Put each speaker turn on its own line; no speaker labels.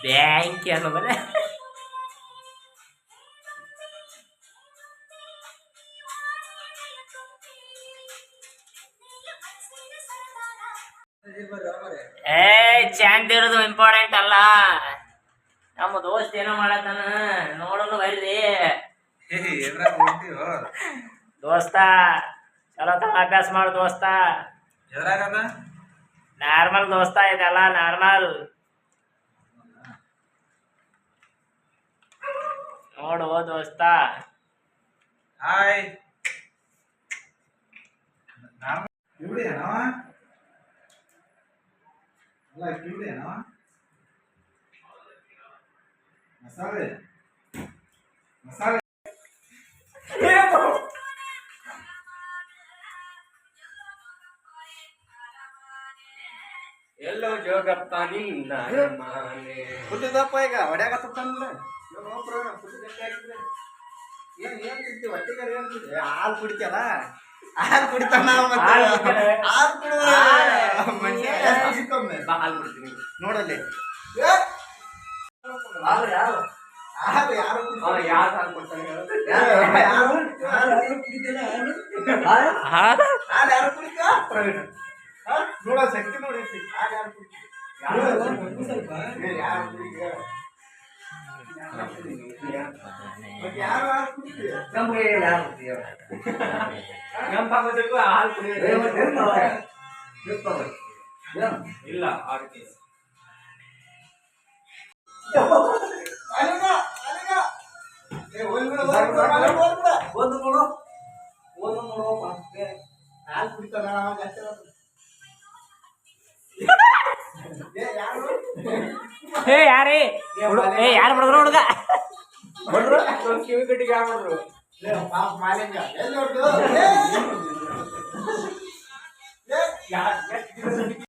ಬ್ಯಾಂಕಿ ಅನ್ನೋದಲ್ಲ. ಚಾಂದ್ ಇರೋದು ಇಂಪಾರ್ಟೆಂಟ್ ಅಲ್ಲ. ನಮ್ಮ ದೋಸ್ತ್ ಏನೋ ಮಾಡತ್ತಾನ ನೋಡೋನು ಬರ್ರಿ. ದೋಸ್ತ ಚಲೋ ತನ ಅಭ್ಯಾಸ ಮಾಡು ದೋಸ್ತ. ನಾರ್ಮಲ್ ದೋಸ್ತ ಇದೆಲ್ಲ ನಾರ್ಮಲ್ ನೋಡು ದೋಸ್ತ.
ಹಾಯ್ ಮಸಾಲೆ ಮಸಾಲೆ ಎಲ್ಲೋ ಜೋಗಪ್ಪ ನಿನ್ನ ಫುಲ್ಲದಪ್ಪ ಈಗ ಹೊಡ್ಯಾಕ ಹಾಲು ಕುಡಿತಲ್ಲ ಹಾಲು ಕುಡಿತಾನ ಹಾಲು ಕುಡಿತೀನಿ ನೋಡಲ್ಲಿ ಹಾಲು ಯಾರು ಹಾಲು ಯಾರು ಯಾರು ಹಾಲು ಕೊಡ್ತಾನೆ ಹಾಲು ಯಾರು ಕುಡಿತಾ ನೋಡ ಶಕ್ತಿ ನೋಡಿ ಹಾಲು ಯಾರು ಕುಡಿತೀವಿ ಯಾರು ಕುಡಿತೀವಿ ಇಲ್ಲ ಒಂದು ನೋಡು ಹಾಲು ಕುಡಿತಾನ
ಯಾರೇ ಯಾರು ಬಡದ್ರು ಹುಡುಗ
ಕಿವಿ ಕಟ್ಟಿಗೆ ಯಾರು
ಮಾಲಿಂಗ ಎಲ್ಲಿ